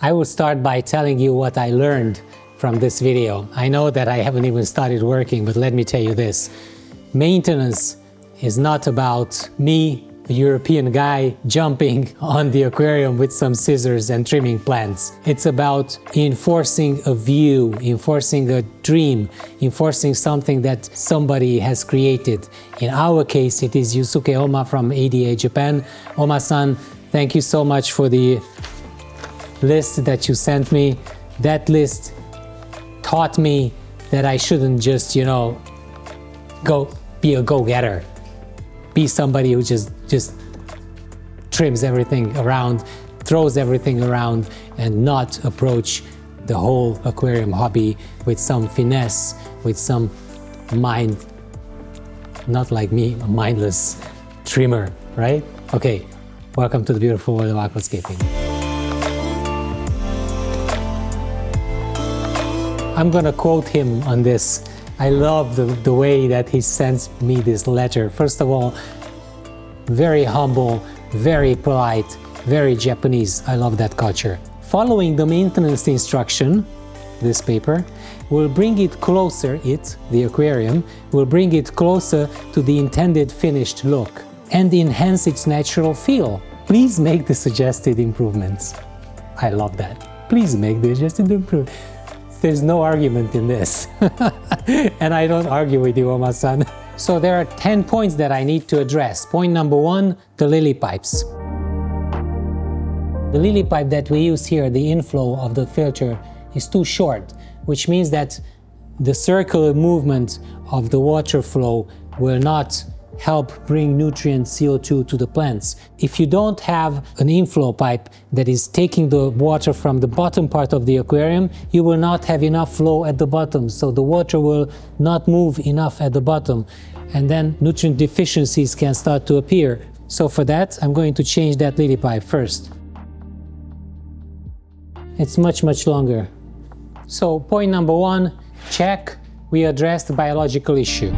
I will start by telling you what I learned from this video. I know that I haven't even started working, but let me tell you this. Maintenance is not about me, a European guy, jumping on the aquarium with some scissors and trimming plants. It's about enforcing a view, enforcing a dream, enforcing something that somebody has created. In our case, it is Yusuke Oma from ADA Japan. Oma-san, thank you so much for the list that you sent me. That list taught me that I shouldn't just, go be a go-getter. Be somebody who just trims everything around, throws everything around, and not approach the whole aquarium hobby with some finesse, with some mind, not like me, a mindless trimmer, right? Okay, welcome to the beautiful world of aquascaping. I'm gonna quote him on this. I love the way that he sends me this letter. First of all, very humble, very polite, very Japanese. I love that culture. Following the maintenance instruction, this paper, will bring it closer, the aquarium, will bring it closer to the intended finished look and enhance its natural feel. Please make the suggested improvements. I love that. Please make the suggested improvements. There's no argument in this. And I don't argue with you, Oma-san. So there are 10 points that I need to address. Point number 1, the lily pipes. The lily pipe that we use here, the inflow of the filter, is too short, which means that the circular movement of the water flow will not help bring nutrient CO2 to the plants. If you don't have an inflow pipe that is taking the water from the bottom part of the aquarium, you will not have enough flow at the bottom, so the water will not move enough at the bottom, and then nutrient deficiencies can start to appear. So for that, I'm going to change that lily pipe first. It's much longer. So point number 1, check, we addressed the biological issue.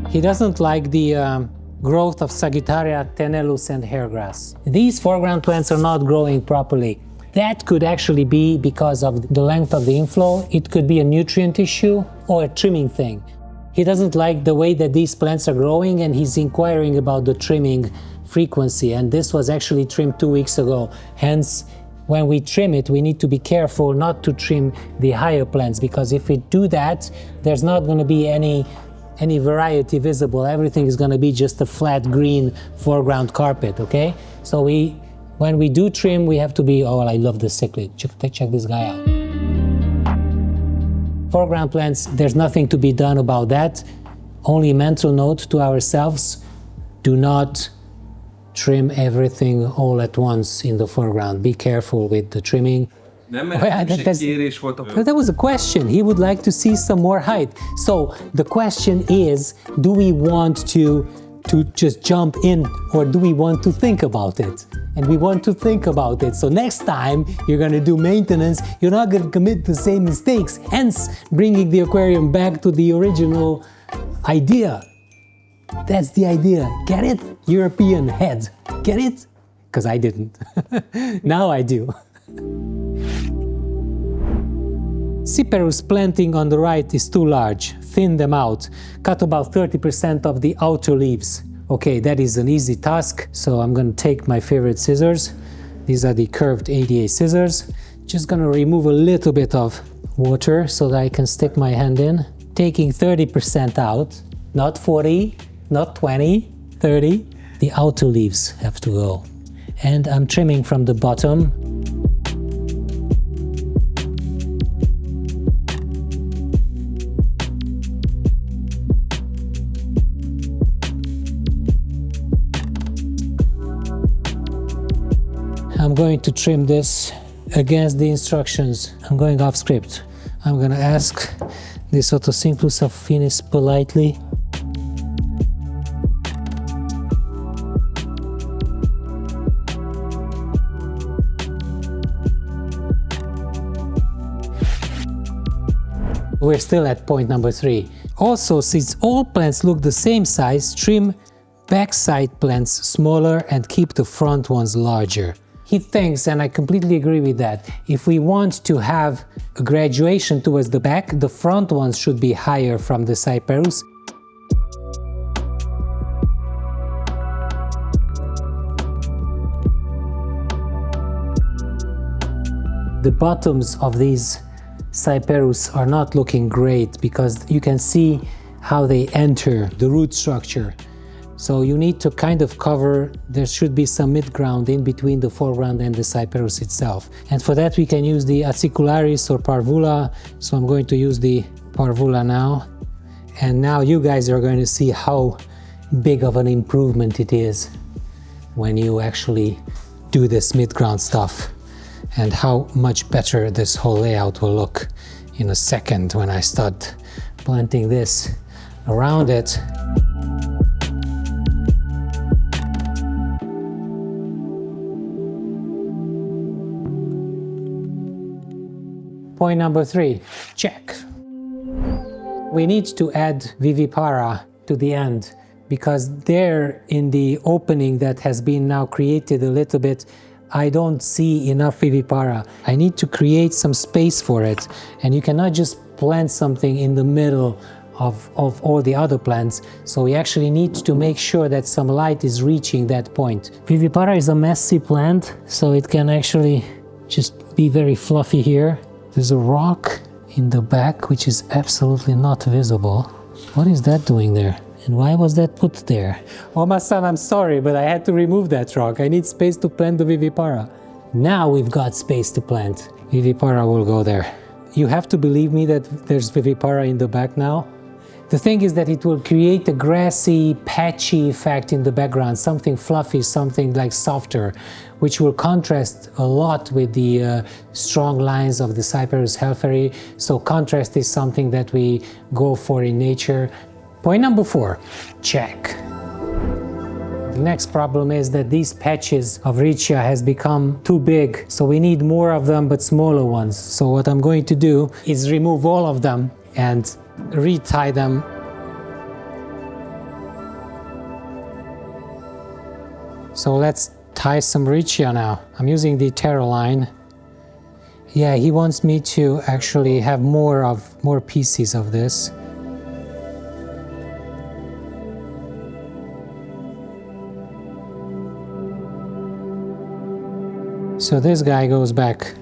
He doesn't like the growth of Sagittaria, Tenellus and hairgrass. These foreground plants are not growing properly. That could actually be because of the length of the inflow. It could be a nutrient issue or a trimming thing. He doesn't like the way that these plants are growing, and he's inquiring about the trimming frequency, and this was actually trimmed 2 weeks ago. Hence, when we trim it, we need to be careful not to trim the higher plants, because if we do that, there's not going to be any variety visible. Everything is going to be just a flat green foreground carpet, okay? So when we do trim, we have to be, oh, I love the cichlid. Check this guy out. Foreground plants, there's nothing to be done about that. Only mental note to ourselves, do not trim everything all at once in the foreground. Be careful with the trimming. That was a question. He would like to see some more height. So the question is, do we want to just jump in, or do we want to think about it? And we want to think about it. So next time you're going to do maintenance, you're not going to commit the same mistakes, hence bringing the aquarium back to the original idea. That's the idea. Get it? European head. Get it? Because I didn't. Now I do. Cyperus planting on the right is too large. Thin them out. Cut about 30% of the outer leaves. Okay, that is an easy task. So I'm going to take my favorite scissors. These are the curved ADA scissors. Just going to remove a little bit of water so that I can stick my hand in. Taking 30% out. Not 40, not 20, 30. The outer leaves have to go. And I'm trimming from the bottom. I'm going to trim this against the instructions. I'm going off script. I'm going to ask the Otocinclus affinis politely. We're still at point number 3. Also, since all plants look the same size, trim backside plants smaller and keep the front ones larger. He thinks, and I completely agree with that, if we want to have a graduation towards the back, the front ones should be higher from the cyperus. The bottoms of these cyperus are not looking great because you can see how they enter the root structure. So you need to kind of cover, there should be some mid-ground in between the foreground and the cyperus itself. And for that we can use the acicularis or parvula. So I'm going to use the parvula now. And now you guys are going to see how big of an improvement it is when you actually do this mid-ground stuff, and how much better this whole layout will look in a second when I start planting this around it. Point number 3, check. We need to add vivipara to the end, because there in the opening that has been now created a little bit, I don't see enough vivipara. I need to create some space for it, and you cannot just plant something in the middle of all the other plants, so we actually need to make sure that some light is reaching that point. Vivipara is a messy plant, so it can actually just be very fluffy here. There's a rock in the back which is absolutely not visible. What is that doing there? And why was that put there? Oma-san, I'm sorry, but I had to remove that rock. I need space to plant the vivipara. Now we've got space to plant. Vivipara will go there. You have to believe me that there's vivipara in the back now. The thing is that it will create a grassy, patchy effect in the background, something fluffy, something like softer, which will contrast a lot with the strong lines of the Cyperus helferi. So contrast is something that we go for in nature. Point number 4, check. The next problem is that these patches of Riccia has become too big, so we need more of them but smaller ones. So what I'm going to do is remove all of them and retie them. So let's tie some Riccia now. I'm using the Terra line. Yeah, he wants me to actually have more pieces of this. So this guy goes back.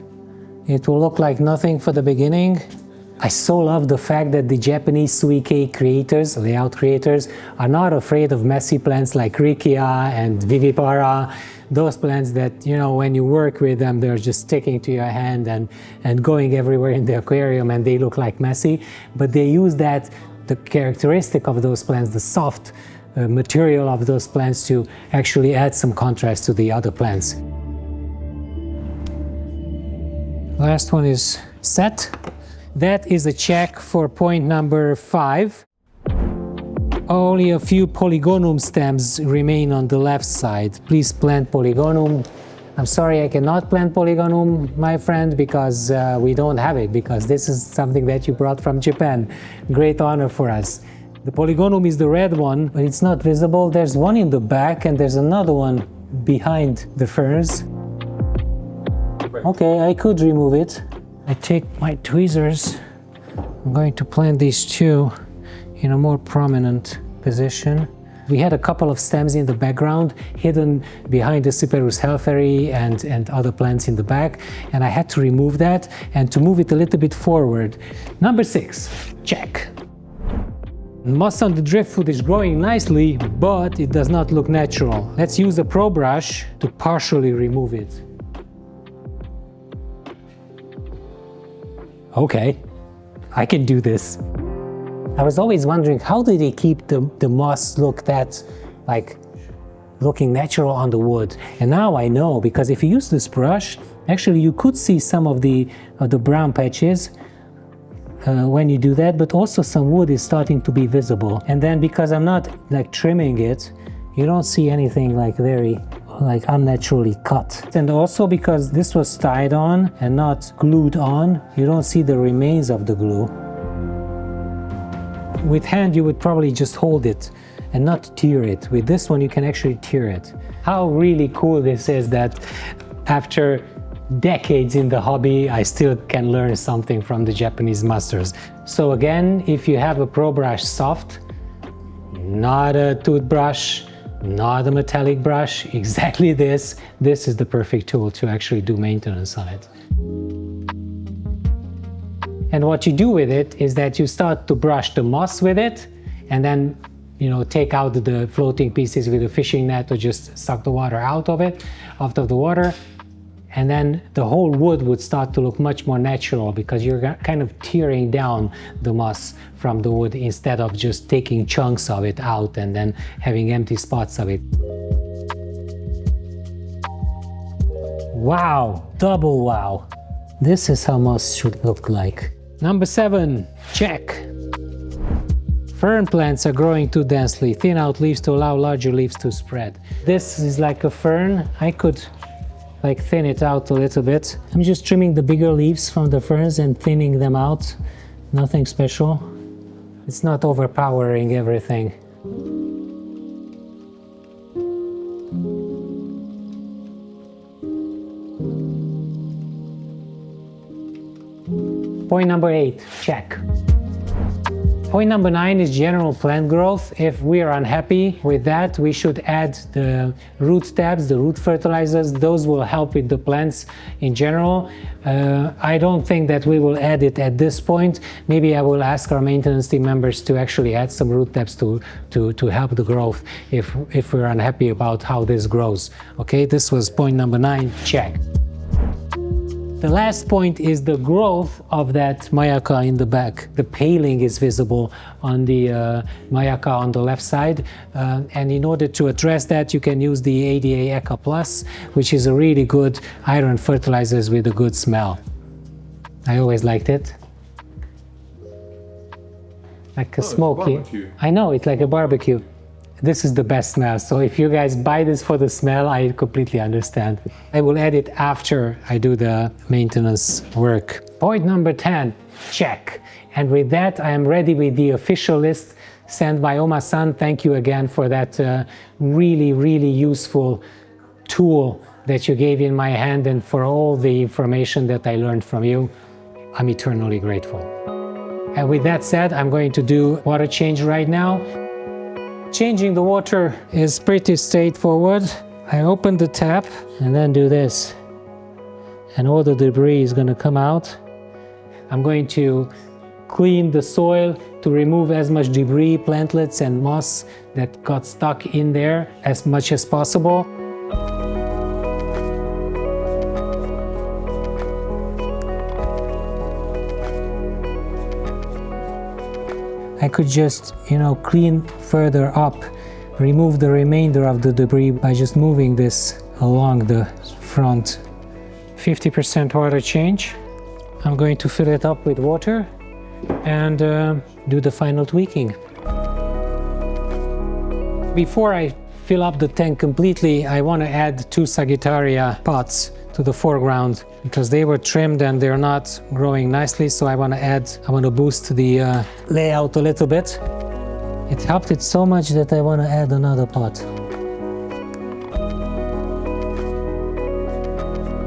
It will look like nothing for the beginning. I so love the fact that the Japanese suike creators, layout creators, are not afraid of messy plants like Riccia and Vivipara. Those plants that, you know, when you work with them, they're just sticking to your hand and going everywhere in the aquarium, and they look like messy. But they use that, the characteristic of those plants, the soft material of those plants, to actually add some contrast to the other plants. Last one is set. That is a check for point number 5. Only a few polygonum stems remain on the left side. Please plant polygonum. I'm sorry I cannot plant polygonum, my friend, because we don't have it, because this is something that you brought from Japan. Great honor for us. The polygonum is the red one, but it's not visible. There's one in the back and there's another one behind the ferns. Okay, I could remove it. I take my tweezers. I'm going to plant these two in a more prominent position. We had a couple of stems in the background, hidden behind the Cyperus helferi and other plants in the back, and I had to remove that and to move it a little bit forward. Number 6, check. Moss on the driftwood is growing nicely, but it does not look natural. Let's use a pro brush to partially remove it. Okay, I can do this. I was always wondering, how do they keep the moss look that, like, looking natural on the wood? And now I know, because if you use this brush, actually you could see some of the brown patches when you do that, but also some wood is starting to be visible. And then because I'm not like trimming it, you don't see anything like very unnaturally cut. And also because this was tied on and not glued on, you don't see the remains of the glue. With hand you would probably just hold it and not tear it. With this one you can actually tear it. How really cool this is that After decades in the hobby, I still can learn something from the Japanese masters. So again, if you have a Pro Brush Soft, not a toothbrush, not a metallic brush, exactly this is the perfect tool to actually do maintenance on it. And what you do with it is that you start to brush the moss with it, and then take out the floating pieces with a fishing net, or just suck the water out of the water. And then the whole wood would start to look much more natural, because you're kind of tearing down the moss from the wood instead of just taking chunks of it out and then having empty spots of it. Wow, double wow. This is how moss should look like. Number 7, check. Fern plants are growing too densely. Thin out leaves to allow larger leaves to spread. This is like a fern. I could thin it out a little bit. I'm just trimming the bigger leaves from the ferns and thinning them out. Nothing special. It's not overpowering everything. Point number 8, check. Point number 9 is general plant growth. If we are unhappy with that, we should add the root tabs, the root fertilizers. Those will help with the plants in general. I don't think that we will add it at this point. Maybe I will ask our maintenance team members to actually add some root tabs to help the growth if we're unhappy about how this grows. Okay, this was point number 9, check. The last point is the growth of that mayaka in the back. The paling is visible on the mayaka on the left side, and in order to address that, you can use the ADA Aqua Plus, which is a really good iron fertilizer with a good smell. I always liked it. Like a smoky. I know, it's like a barbecue. This is the best smell, so if you guys buy this for the smell, I completely understand. I will add it after I do the maintenance work. Point number 10, check. And with that, I am ready with the official list sent by Oma-san. Thank you again for that really, really useful tool that you gave in my hand, and for all the information that I learned from you. I'm eternally grateful. And with that said, I'm going to do water change right now. Changing the water is pretty straightforward. I open the tap and then do this, and all the debris is going to come out. I'm going to clean the soil to remove as much debris, plantlets and moss that got stuck in there as much as possible. I could just, clean further up, remove the remainder of the debris by just moving this along the front. 50% water change. I'm going to fill it up with water and do the final tweaking. Before I fill up the tank completely, I want to add 2 Sagittaria pots to the foreground, because they were trimmed and they're not growing nicely, so I want to boost the layout a little bit. It helped it so much that I want to add another pot.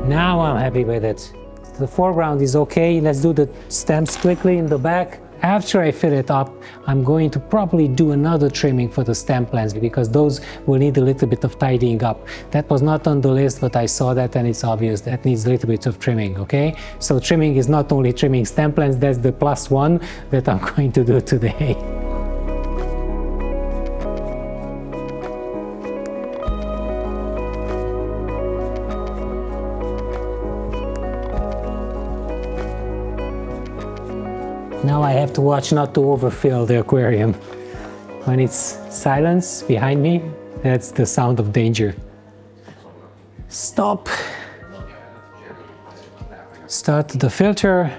Now I'm happy with it. The foreground is okay. Let's do the stems quickly in the back. After I fill it up, I'm going to probably do another trimming for the stem plants, because those will need a little bit of tidying up. That was not on the list, but I saw that and it's obvious that needs a little bit of trimming, okay? So trimming is not only trimming stem plants, that's the +1 that I'm going to do today. Now I have to watch not to overfill the aquarium. When it's silence behind me, that's the sound of danger. Stop. Start the filter.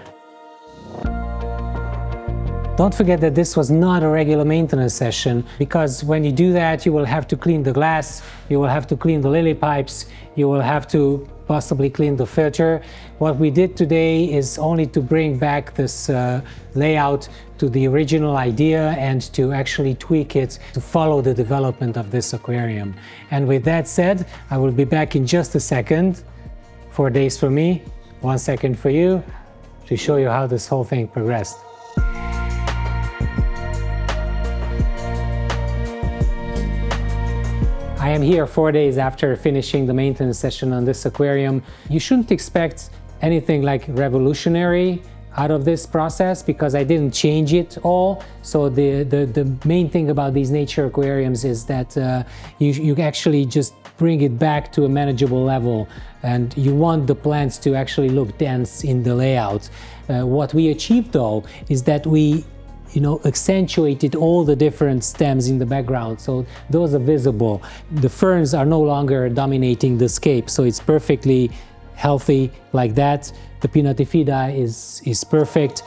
Don't forget that this was not a regular maintenance session, because when you do that, you will have to clean the glass, you will have to clean the lily pipes, you will have to possibly clean the filter. What we did today is only to bring back this layout to the original idea and to actually tweak it to follow the development of this aquarium. And with that said, I will be back in just a second. 4 days for me, 1 second for you, to show you how this whole thing progressed. I am here 4 days after finishing the maintenance session on this aquarium. You shouldn't expect anything like revolutionary out of this process because I didn't change it all. So the main thing about these nature aquariums is that you actually just bring it back to a manageable level, and you want the plants to actually look dense in the layout. What we achieved though is that we accentuated all the different stems in the background, so those are visible. The ferns are no longer dominating the scape, so it's perfectly healthy like that. The Pinnatifida is perfect.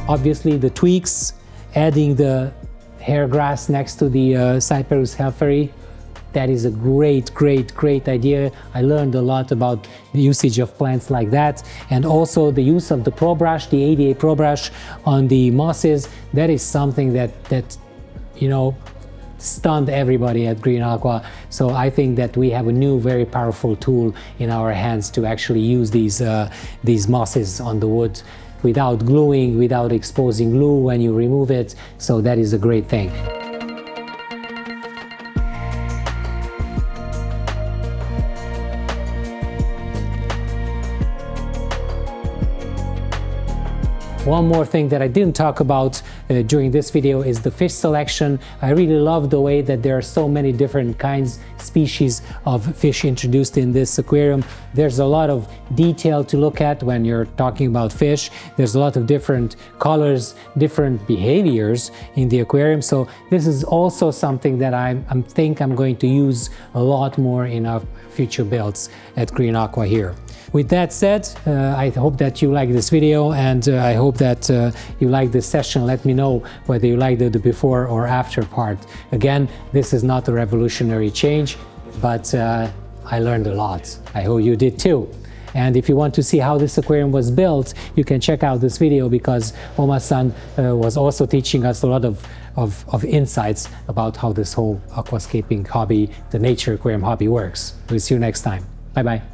Obviously the tweaks, adding the hair grass next to the Cyperus helferi, that is a great idea. I learned a lot about the usage of plants like that, and also the use of the Pro Brush, the ADA Pro Brush on the mosses. That is something that stunned everybody at Green Aqua. So I think that we have a new, very powerful tool in our hands to actually use these mosses on the wood without gluing, without exposing glue when you remove it. So that is a great thing. One more thing that I didn't talk about during this video is the fish selection. I really love the way that there are so many different species of fish introduced in this aquarium. There's a lot of detail to look at when you're talking about fish. There's a lot of different colors, different behaviors in the aquarium. So this is also something that I think I'm going to use a lot more in our future builds at Green Aqua here. With that said, I hope that you like this video, and I hope that you like this session. Let me know whether you like the before or after part. Again, this is not a revolutionary change, but I learned a lot. I hope you did too. And if you want to see how this aquarium was built, you can check out this video, because Oma-san was also teaching us a lot of insights about how this whole aquascaping hobby, the nature aquarium hobby, works. We'll see you next time. Bye-bye.